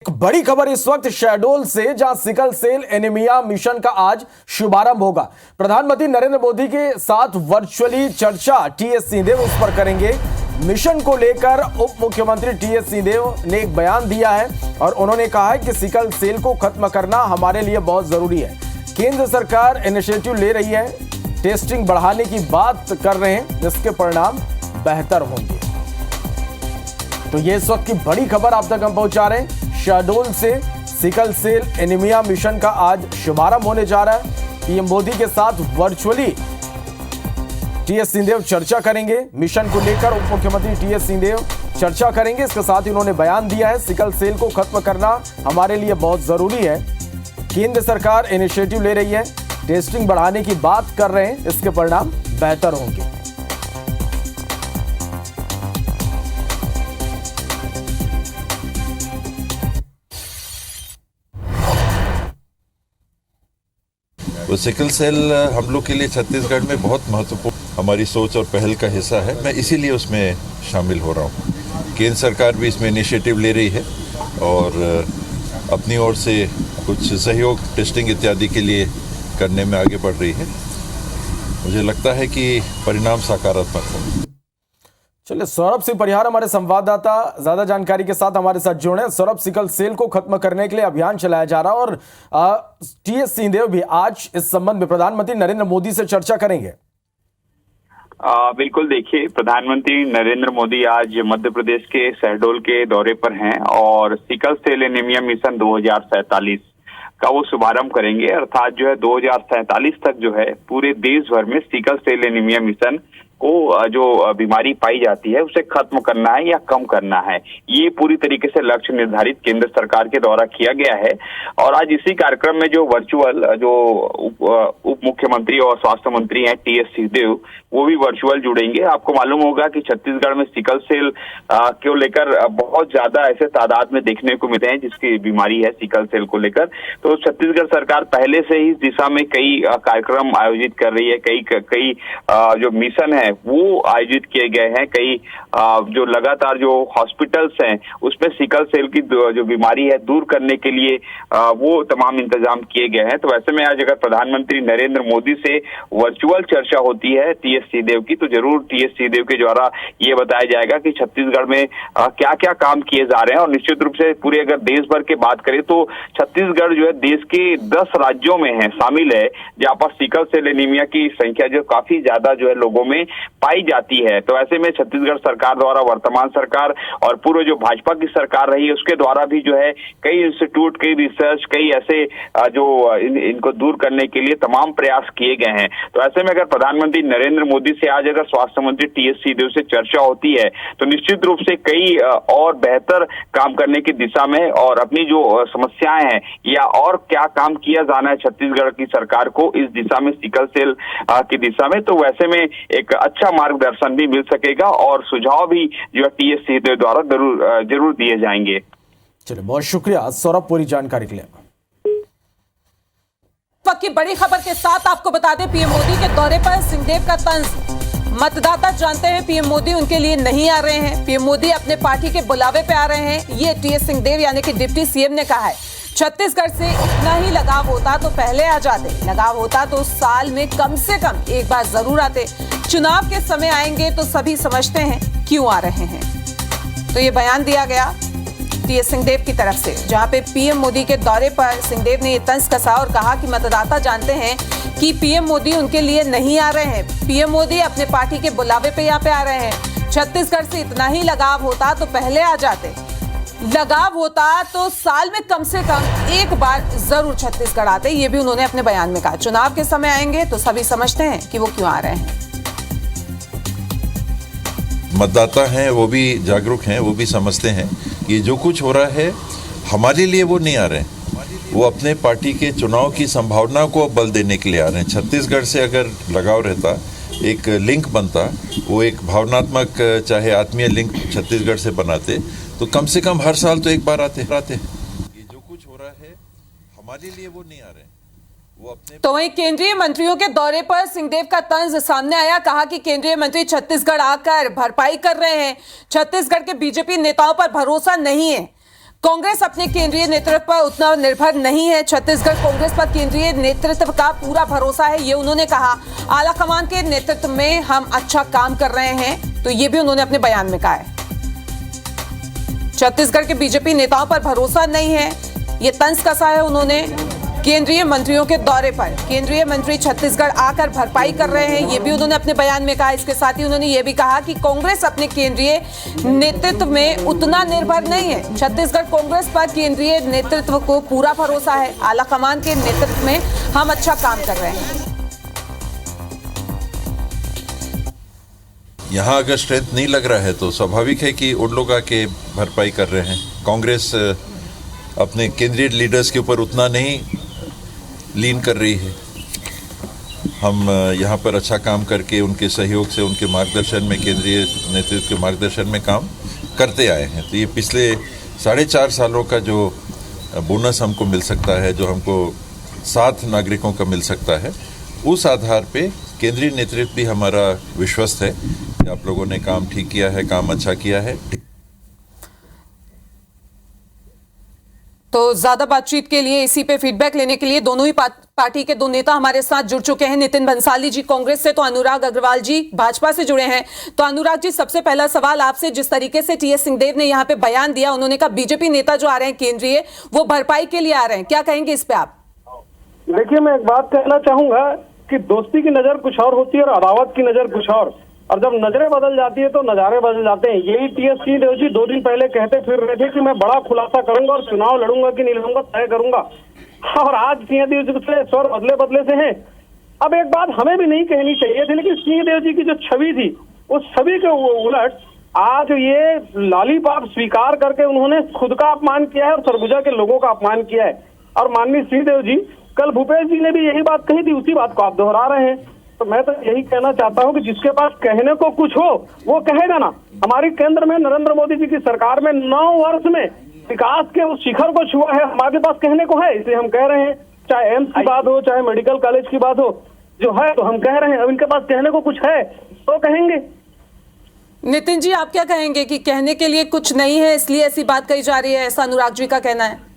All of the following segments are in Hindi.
एक बड़ी खबर इस वक्त शहडोल से, जहां सिकल सेल एनीमिया मिशन का आज शुभारंभ होगा। प्रधानमंत्री नरेंद्र मोदी के साथ वर्चुअली चर्चा टीएस सिंहदेव उस पर करेंगे। मिशन को लेकर उप मुख्यमंत्री टीएस सिंहदेव ने एक बयान दिया है और उन्होंने कहा है कि सिकल सेल को खत्म करना हमारे लिए बहुत जरूरी है। केंद्र सरकार इनिशिएटिव ले रही है, टेस्टिंग बढ़ाने की बात कर रहे हैं, जिसके परिणाम बेहतर होंगे। तो ये इस वक्त की बड़ी खबर आप तक हम पहुंचा रहे हैं। शहडोल से सिकल सेल एनीमिया मिशन का आज शुभारंभ होने जा रहा है। पीएम मोदी के साथ वर्चुअली टीएस सिंहदेव चर्चा करेंगे। मिशन को लेकर उप मुख्यमंत्री टीएस सिंहदेव चर्चा करेंगे। इसके साथ ही उन्होंने बयान दिया है, सिकल सेल को खत्म करना हमारे लिए बहुत जरूरी है। केंद्र सरकार इनिशिएटिव ले रही है, टेस्टिंग बढ़ाने की बात कर रहे हैं, इसके परिणाम बेहतर होंगे। वो सिकल सेल हम लोग के लिए छत्तीसगढ़ में बहुत महत्वपूर्ण हमारी सोच और पहल का हिस्सा है। मैं इसीलिए उसमें शामिल हो रहा हूँ। केंद्र सरकार भी इसमें इनिशिएटिव ले रही है और अपनी ओर से कुछ सहयोग टेस्टिंग इत्यादि के लिए करने में आगे बढ़ रही है। मुझे लगता है कि परिणाम सकारात्मक होंगे। चलिए, सौरभ सिंह परिहार हमारे संवाददाता ज्यादा जानकारी के साथ हमारे साथ जुड़े हैं। सौरभ, सिकल सेल को खत्म करने के लिए अभियान चलाया जा रहा है और टीएस सिंहदेव भी आज इस संबंध में प्रधानमंत्री नरेंद्र मोदी से चर्चा करेंगे। बिल्कुल, देखिए, प्रधानमंत्री नरेंद्र मोदी आज मध्य प्रदेश के शहडोल के दौरे पर हैं और सिकल सेल एनीमिया मिशन 2047 का वो शुभारंभ करेंगे। अर्थात जो है 2047 तक जो है पूरे देश भर में सिकल सेल एनीमिया मिशन को जो बीमारी पाई जाती है उसे खत्म करना है या कम करना है। ये पूरी तरीके से लक्ष्य निर्धारित केंद्र सरकार के द्वारा किया गया है। और आज इसी कार्यक्रम में जो वर्चुअल जो उप मुख्यमंत्री और स्वास्थ्य मंत्री हैं टीएस सिंहदेव, वो भी वर्चुअल जुड़ेंगे। आपको मालूम होगा कि छत्तीसगढ़ में सिकल सेल को लेकर बहुत ज्यादा ऐसे तादाद में देखने को मिलते हैं जिसकी बीमारी है सिकल सेल को लेकर। तो छत्तीसगढ़ सरकार पहले से ही इस दिशा में कई कार्यक्रम आयोजित कर रही है। कई जो मिशन है वो आयोजित किए गए हैं। कई जो लगातार जो हॉस्पिटल्स हैं उसमें सिकल सेल की जो बीमारी है दूर करने के लिए वो तमाम इंतजाम किए गए हैं। तो ऐसे में आज अगर प्रधानमंत्री नरेंद्र मोदी से वर्चुअल चर्चा होती है टीएस सिंहदेव की, तो जरूर टीएस सिंहदेव के द्वारा ये बताया जाएगा कि छत्तीसगढ़ में क्या क्या काम किए जा रहे हैं। और निश्चित रूप से पूरे अगर देश भर की बात करें तो छत्तीसगढ़ जो है देश के 10 राज्यों में है शामिल है जहाँ पर सिकल सेल एनीमिया की संख्या जो काफी ज्यादा जो है लोगों में पाई जाती है। तो ऐसे में छत्तीसगढ़ सरकार द्वारा, वर्तमान सरकार और पूर्व जो भाजपा की सरकार रही है उसके द्वारा भी जो है कई इंस्टीट्यूट, कई रिसर्च, कई ऐसे जो इनको दूर करने के लिए तमाम प्रयास किए गए हैं। तो ऐसे में अगर प्रधानमंत्री नरेंद्र मोदी से आज अगर स्वास्थ्य मंत्री टीएस सिंहदेव से चर्चा होती है तो निश्चित रूप से कई और बेहतर काम करने की दिशा में और अपनी जो समस्याएं हैं या और क्या काम किया जाना है छत्तीसगढ़ की सरकार को इस दिशा में सिकल सेल की दिशा में, तो वैसे में एक अच्छा मार्गदर्शन भी मिल सकेगा और सुझाव भी जो टीएस सिंहदेव द्वारा जरूर दिए जाएंगे। चलिए, बहुत शुक्रिया सौरभ पूरी जानकारी के लिए। वक्त की बड़ी खबर के साथ आपको बता दें, पीएम मोदी के दौरे पर सिंहदेव का तंज। मतदाता जानते हैं पीएम मोदी उनके लिए नहीं आ रहे हैं, पीएम मोदी अपने पार्टी के बुलावे पे आ रहे हैं। ये टीएस सिंहदेव यानी कि डिप्टी सीएम ने कहा है। छत्तीसगढ़ से इतना ही लगाव होता तो पहले आ जाते, लगाव होता तो साल में कम से कम एक बार जरूर आते। चुनाव के समय आएंगे तो सभी समझते हैं क्यों आ रहे हैं। तो ये बयान दिया गया टीएस सिंहदेव की तरफ से, जहां पे पीएम मोदी के दौरे पर सिंहदेव ने ये तंज कसा और कहा कि मतदाता जानते हैं कि पीएम मोदी उनके लिए नहीं आ रहे हैं, पीएम मोदी अपने पार्टी के बुलावे पे यहाँ पे आ रहे हैं। छत्तीसगढ़ से इतना ही लगाव होता तो पहले आ जाते, लगाव होता तो साल में कम से कम एक बार जरूर छत्तीसगढ़ आते। ये भी उन्होंने अपने बयान में कहा। चुनाव के समय आएंगे तो सभी समझते हैं कि वो क्यों आ रहे हैं। मतदाता हैं, वो भी जागरूक हैं, वो भी समझते हैं कि जो कुछ हो रहा है हमारे लिए वो नहीं आ रहे हैं। वो अपने पार्टी के चुनाव की संभावना को बल देने के लिए आ रहे हैं। छत्तीसगढ़ से अगर लगाव रहता, एक लिंक बनता, वो एक भावनात्मक चाहे आत्मीय लिंक छत्तीसगढ़ से बनाते तो कम से कम हर साल तो एक बार आते। ये जो कुछ हो रहा है हमारे लिए वो नहीं आ रहे हैं। तो वहीं केंद्रीय मंत्रियों के दौरे पर सिंहदेव का तंज सामने आया। कहा कि केंद्रीय मंत्री छत्तीसगढ़ आकर भरपाई कर रहे हैं, छत्तीसगढ़ के बीजेपी नेताओं पर भरोसा नहीं है। कांग्रेस अपने केंद्रीय नेतृत्व पर उतना निर्भर नहीं है। छत्तीसगढ़ कांग्रेस पर केंद्रीय नेतृत्व का पूरा भरोसा है, ये उन्होंने कहा। आला कमान के नेतृत्व में हम अच्छा काम कर रहे हैं, तो ये भी उन्होंने अपने बयान में कहा है। छत्तीसगढ़ के बीजेपी नेताओं पर भरोसा नहीं है, ये तंज कसा है उन्होंने केंद्रीय मंत्रियों के दौरे पर। केंद्रीय मंत्री छत्तीसगढ़ आकर भरपाई कर रहे हैं, ये भी उन्होंने अपने बयान में कहा। इसके साथ ही उन्होंने ये भी कहा कि कांग्रेस अपने केंद्रीय नेतृत्व में उतना निर्भर नहीं है। छत्तीसगढ़ कांग्रेस पर केंद्रीय नेतृत्व को पूरा भरोसा है। आला कमान के नेतृत्व में हम अच्छा काम कर रहे हैं। यहाँ अगर स्ट्रेंथ नहीं लग रहा है तो स्वाभाविक है कि उन लोग आके भरपाई कर रहे हैं। कांग्रेस अपने केंद्रीय लीडर्स के ऊपर उतना नहीं लीन कर रही है। हम यहाँ पर अच्छा काम करके उनके सहयोग से, उनके मार्गदर्शन में, केंद्रीय नेतृत्व के मार्गदर्शन में काम करते आए हैं। तो ये पिछले 4.5 सालों का जो बोनस हमको मिल सकता है, जो हमको 7 नागरिकों का मिल सकता है, उस आधार पे केंद्रीय नेतृत्व भी हमारा विश्वस्त है कि आप लोगों ने काम ठीक किया है, काम अच्छा किया है। तो ज्यादा बातचीत के लिए, इसी पे फीडबैक लेने के लिए दोनों ही पार्टी के दो नेता हमारे साथ जुड़ चुके हैं। नितिन भंसाली जी कांग्रेस से, तो अनुराग अग्रवाल जी भाजपा से जुड़े हैं। तो अनुराग जी, सबसे पहला सवाल आपसे, जिस तरीके से टीएस सिंहदेव ने यहाँ पे बयान दिया, उन्होंने कहा बीजेपी नेता जो आ रहे हैं केंद्रीय, वो भरपाई के लिए आ रहे हैं, क्या कहेंगे इस पे आप? देखिए, मैं एक बात कहना चाहूंगा कि दोस्ती की नजर कुछ और होती है और अदावत की नजर कुछ और जब नजरें बदल जाती है तो नजारे बदल जाते हैं। यही टीएस सिंहदेव जी 2 दिन पहले कहते फिर रहे थे कि मैं बड़ा खुलासा करूंगा और चुनाव लड़ूंगा कि नहीं लड़ूंगा तय करूंगा, और आज सिंहदेव जी से स्वर बदले से हैं। अब एक बात हमें भी नहीं कहनी चाहिए थी, लेकिन सिंहदेव जी की जो छवि थी उस छवि के उलट आज ये लॉलीपॉप स्वीकार करके उन्होंने खुद का अपमान किया है और सरगुजा के लोगों का अपमान किया है। और माननीय सिंहदेव जी, कल भूपेश जी ने भी यही बात कही थी, उसी बात को आप दोहरा रहे हैं। तो मैं तो यही कहना चाहता हूं कि जिसके पास कहने को कुछ हो वो कहेगा ना। हमारी केंद्र में नरेंद्र मोदी जी की सरकार में 9 वर्ष में विकास के उस शिखर को छुआ है, हमारे पास कहने को है, इसे हम कह रहे हैं। चाहे एम्स की बात हो, चाहे मेडिकल कॉलेज की बात हो, जो है तो हम कह रहे हैं। अब इनके पास कहने को कुछ है तो कहेंगे। नितिन जी, आप क्या कहेंगे कि कहने के लिए कुछ नहीं है इसलिए ऐसी बात कही जा रही है, ऐसा अनुराग जी का कहना है?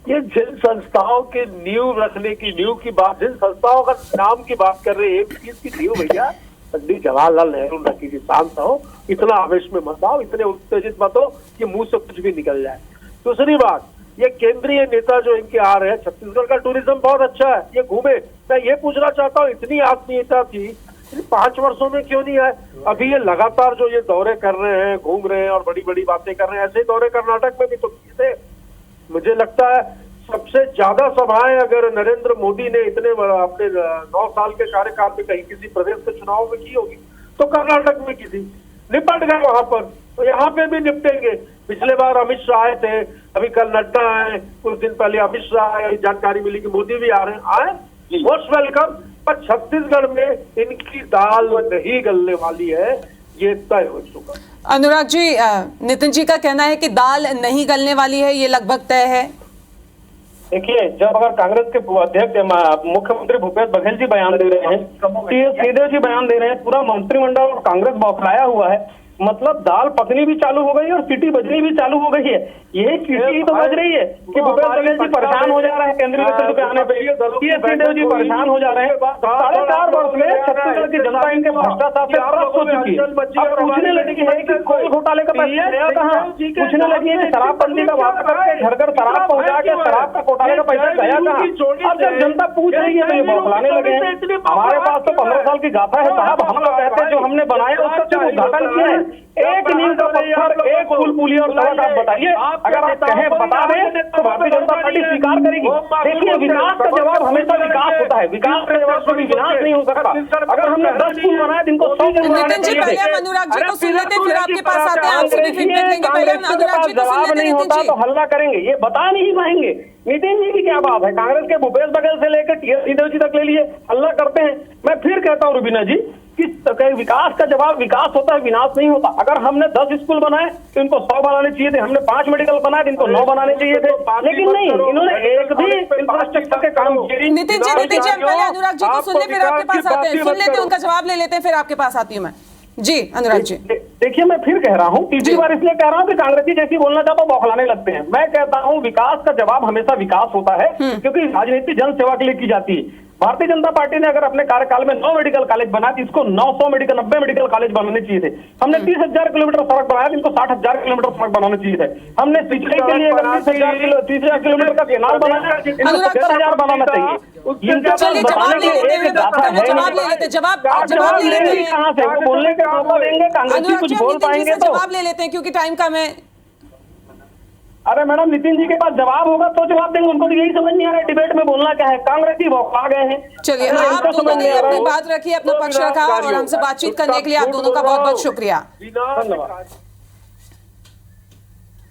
ये जिन संस्थाओं के नींव रखने की, नींव की बात, जिन संस्थाओं का नाम की बात कर रहे हैं, एक चीज की नींव भैया पंडित जवाहरलाल नेहरू रखी की। शांत हो, इतना आवेश में मत आओ, इतने उत्तेजित मत हो कि मुंह से कुछ भी निकल जाए। दूसरी बात, ये केंद्रीय नेता जो इनके आ रहे हैं, छत्तीसगढ़ का टूरिज्म बहुत अच्छा है, ये घूमे। मैं ये पूछना चाहता हूँ, इतनी आत्मीयता थी 5 वर्षों में क्यों नहीं आए? अभी ये लगातार जो ये दौरे कर रहे हैं, घूम रहे हैं और बड़ी बड़ी बातें कर रहे हैं, ऐसे ही दौरे कर्नाटक में भी तो किए थे। मुझे लगता है सबसे ज्यादा सभाएं अगर नरेंद्र मोदी ने इतने अपने 9 साल के कार्यकाल में कहीं किसी प्रदेश के चुनाव में की होगी तो कर्नाटक में की थी। निपट गए वहां पर, तो यहाँ पे भी निपटेंगे। पिछले बार अमित शाह आए थे, अभी कल नड्डा आए, कुछ दिन पहले अमित शाह आए, जानकारी मिली कि मोदी भी आ रहे हैं। आए, मोस्ट वेलकम। पर छत्तीसगढ़ में इनकी दाल नहीं गलने वाली है, ये तय हो चुका। अनुराग जी, नितिन जी का कहना है कि दाल नहीं गलने वाली है, ये लगभग तय है। देखिए, जब अगर कांग्रेस के अध्यक्ष मुख्यमंत्री भूपेश बघेल जी बयान दे रहे हैं, टीएस सिंहदेव जी बयान दे रहे हैं, पूरा मंत्रिमंडल और कांग्रेस बौखलाया हुआ है, मतलब दाल पकनी भी चालू हो गई है और सीटी बजनी भी चालू हो गई है। यही सीटी तो बज रही है कि भूपेश बघेल जी परेशान हो जा रहे हैं केंद्रीय नेतृत्व पे आने पर, टीएस सिंहदेव जी परेशान हो जा रहे हैं। 4.5 वर्ष में छत्तीसगढ़ की जनता इनके भ्रष्टाचार से त्रस्त हो चुकी है। अब पूछने लगी है कि कोल घोटाले का पैसा गया कहाँ? पूछने लगी है कि शराबबंदी का वादा करके घर घर शराब पहुंचा के शराब का घोटाले का पैसा गया कहाँ? अब जब जनता पूछ रही है तो ये बौखलाने लगे हैं। हमारे पास तो 15 साल की गाथा है साहब। हम लोग कहते हैं जो हमने बनाया उसका सिर्फ उद्घाटन किया है। एक नींव का पत्थर, एक पुल पुलिया और सड़क आप बताइए। अगर आप कहें बता दें तो भारतीय जनता पार्टी स्वीकार करेगी। देखिए, विकास का जवाब हमेशा विकास होता है, विकास का जवाब कभी विनाश नहीं हो सकता। अगर हमने 10 पुल बनाए तो इनको 100 पुल बनाने चाहिए। पहले हम अनुराग जी को सुन लेते, फिर आपके पास आते हैं, आपसे भी फीडबैक लेंगे। पहले हम अनुराग जी को सुन लेते। नहीं होता तो हल्ला करेंगे, ये बता नहीं पाएंगे। नितिन जी की क्या बात है? कांग्रेस के भूपेश बघेल से लेकर टीएस सिंहदेव जी तक ले लिए, हल्ला करते हैं। मैं फिर कहता हूँ रुबीना जी कि विकास का जवाब विकास होता है, विनाश नहीं होता। अगर हमने 10 स्कूल बनाए तो इनको 100 बनाने चाहिए थे, हमने 5 मेडिकल बनाए तो इनको 9 बनाने चाहिए थे, लेकिन नहीं, इन्होंने एक भी इंफ्रास्ट्रक्चर के काम किए। नितिन जी, हम पहले अनुराग जी को सुन ले, फिर आपके पास आते हैं, सुन लेते हैं, उनका जवाब ले लेते हैं, फिर आपके पास आती हूँ मैं। जी अनुराग जी। देखिए मैं फिर कह रहा हूँ, तीसरी बार इसलिए कह रहा हूँ कि कांग्रेसी जैसी बोलना चाहो तो बौखलाने लगते हैं। मैं कहता हूँ विकास का जवाब हमेशा विकास होता है, क्योंकि राजनीति जन सेवा के लिए की जाती है। भारतीय जनता पार्टी ने अगर अपने कार्यकाल में 9 मेडिकल कॉलेज बना दी, इसको 90 मेडिकल कॉलेज बनाने चाहिए थे। हमने 30,000 किलोमीटर सड़क बनाया, इनको 60,000 किलोमीटर सड़क बनाना चाहिए थे। हमने सिंचाई के लिए 30,000 किलोमीटर का केनाल बनाया, इनको 70,000 बनाना चाहिए। चलिए जवाब ले लेते हैं, जवाब ले लेते हैं, जवाब ले लेते हैं। कहाँ से वो बोलने का मौका देंगे, कांग्रेसी कुछ बोल पाएंगे तो जवाब ले लेते हैं क्योंकि टाइम कम है। अरे मैडम, नितिन जी के पास जवाब होगा तो जवाब देंगे, उनको तो यही समझ नहीं आ रहा है डिबेट में बोलना क्या है। कांग्रेसी बौखला गए हैं। चलिए, आप दोनों ने अपनी बात रखी, अपना पक्ष रखा और हमसे बातचीत करने के लिए आप दोनों का बहुत बहुत शुक्रिया। धन्यवाद।